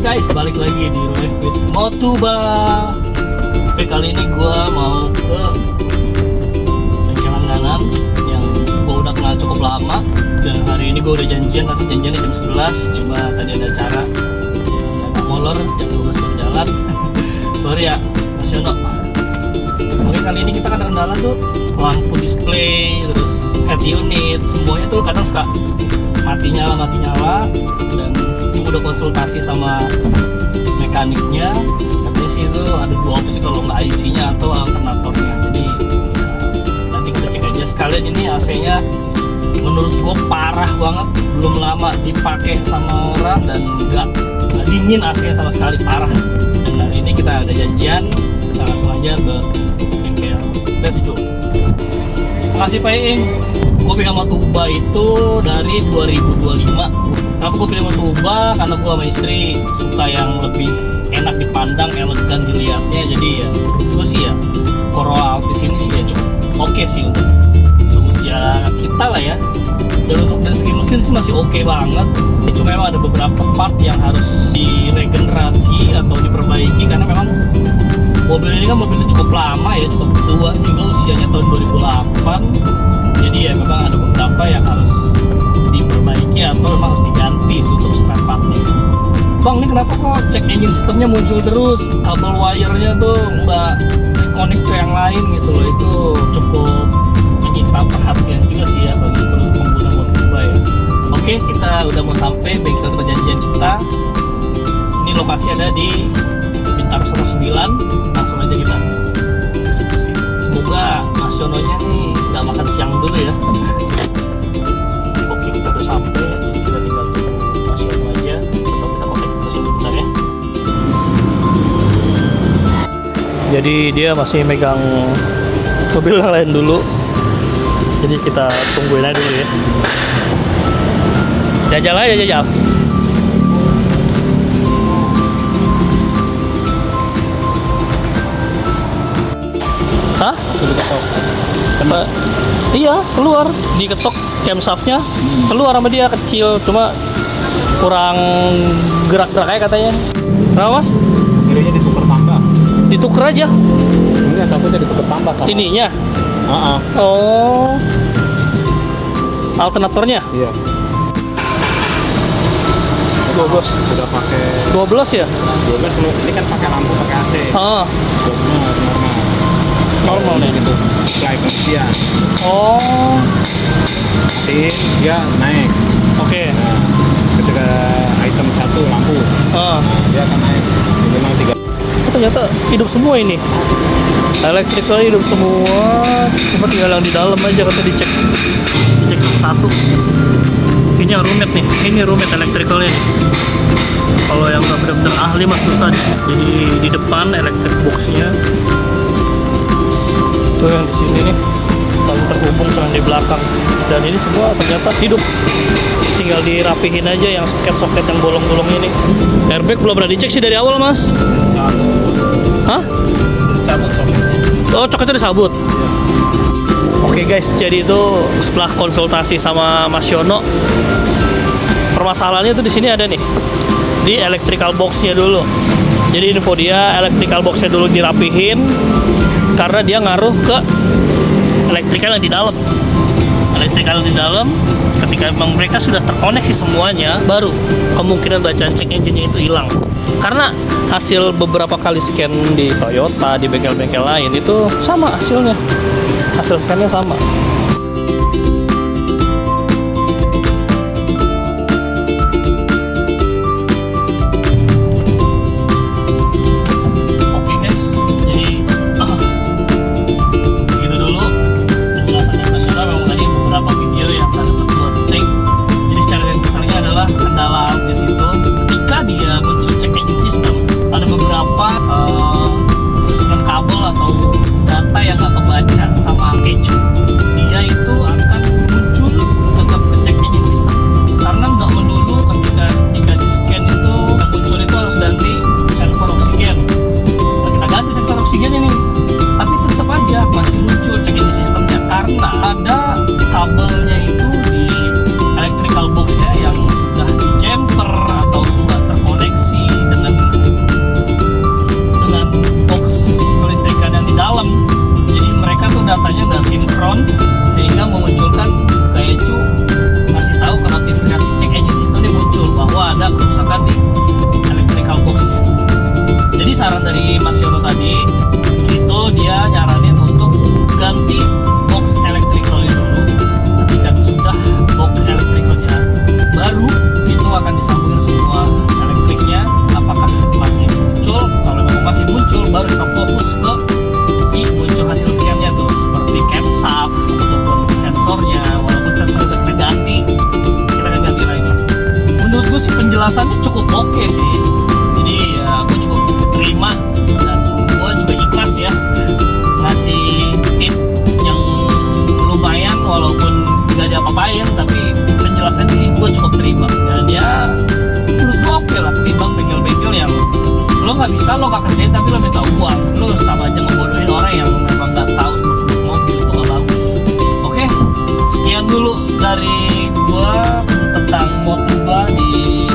guys, balik lagi di Live with Motuba. Oke, kali ini gue mau ke bengkel langganan yang gue udah kenal cukup lama. Dan hari ini gue udah janjian, nanti janjiannya jam 11. Cuma tadi ada acara yang agak molor, jam 12 baru jalan. Sorry ya, Mas Yono. Oke, kali ini kita ada kendala tuh lampu display, terus head unit, semuanya tuh kadang suka mati nyala. Dan udah konsultasi sama mekaniknya, katanya sih itu ada dua opsi kalau nggak IC-nya atau alternatornya. Jadi nanti kita cek aja. Sekalian ini AC-nya menurut gue parah banget, belum lama dipakai sama orang dan nggak dingin AC-nya sama sekali, parah. Dan hari ini kita ada janjian, kita langsung aja ke bengkel. Let's go. Makasih Pak Iing. Gue pegang Motuba itu dari 2025. Kenapa gue pilih Motuba? Karena gue sama istri suka yang lebih enak dipandang, elegan dilihatnya. Jadi ya gue sih ya Corolla Altis ini sih ya cukup oke sih untuk usia kita lah ya. Dan untuk dari segi mesin sih masih oke banget. Cuma memang ada beberapa part yang harus diregenerasi atau diperbaiki, karena memang mobil ini kan mobilnya cukup lama ya, cukup tua juga, usianya tahun 2008. Jadi ya memang ada beberapa yang harus diperbaiki atau memang harus diganti untuk spare partnya. Bang, ini kenapa kok cek engine sistemnya muncul terus, kabel wire-nya tuh nggak connect ke yang lain gitu loh. Itu cukup menyita perhatian juga sih ya bagi seluruh pengguna Motuba ya. Oke, kita udah mau sampai bengkel perjanjian kita. Ini lokasi ada di Bintaro 9. Langsung aja kita eksekusi. Semoga Mas Yononya nih nggak makan siang dulu ya. Oke, kita udah sampai, jadi kita tinggal tunggu Mas Yono aja atau kita kontak Mas Yono bentar ya. Jadi dia masih megang mobil yang lain dulu, jadi kita tungguin aja dulu ya. Jajal aja, jajal. Hah? Iya, keluar, diketok camshaftnya, keluar sama dia, kecil, cuma kurang gerak-gerak aja katanya. Kenapa Mas? Ininya ditukar tambah. Ditukar aja. Ini takutnya ditukar tambah sama Ininya? Oh. Alternatornya? Iya. 12. Udah pakai 12 ya? 12. Ini kan pakai lampu, pakai AC. Ah. Normal nih gitu. Supply pengujian. Oh. Matiin, dia naik. Oke. Nah, ketika item 1 lampu, dia akan naik minimal 3. Ternyata hidup semua ini. Elektrikal hidup semua. Cuma tinggal yang di dalam aja, kata dicek satu. Ini yang rumit nih. Ini rumit elektrikalnya nih. Kalau yang nggak benar-benar ahli mas susah. Jadi di depan elektrik boxnya. Tuh yang di sini nih, saling terhubung sama di belakang. Dan ini semua ternyata hidup. Tinggal dirapihin aja yang soket-soket yang bolong-bolong ini. Airbag belum pernah dicek sih dari awal mas. Hah? Cabut soketnya. Oh, soketnya disabut. Iya. Oke guys, jadi itu setelah konsultasi sama Mas Yono, permasalahannya tuh di sini ada nih, di electrical box-nya dulu. Jadi info dia, electrical box-nya dulu dirapihin karena dia ngaruh ke electrical yang di dalam. Electrical di dalam, ketika memang mereka sudah terkoneksi semuanya, baru kemungkinan bacaan check engine-nya itu hilang. Karena hasil beberapa kali scan di Toyota, di bengkel-bengkel lain itu sama hasilnya. Hasil scan-nya sama. Susunan kabel atau data yang nggak kebaca sama keju, dia dari Mas Yono tadi, itu dia nyaranin untuk ganti box elektrikalnya dulu. Ketika sudah box elektrikalnya baru, itu akan disambungin semua elektriknya. Apakah masih muncul? Kalau memang masih muncul, baru kita fokus ke si muncul hasil scan-nya tuh, seperti camshaft ataupun sensornya. Walaupun sensor udah kita ganti lagi. Menurut gue sih penjelasannya cukup oke sih. Jadi ya gue cukup terima dan gue juga ikhlas ya ngasih tip yang lumayan walaupun gak ada apa-apain, tapi penjelasannya sih gue cukup terima. Dan ya menurut gue oke lah, ketimbang bengkel-bengkel yang lo nggak bisa, lo nggak kerjain tapi lo minta uang, lo sama aja ngebodohin orang yang memang nggak tahu seluk-beluk mobil itu nggak bagus. Oke, sekian dulu dari gue tentang Motuba di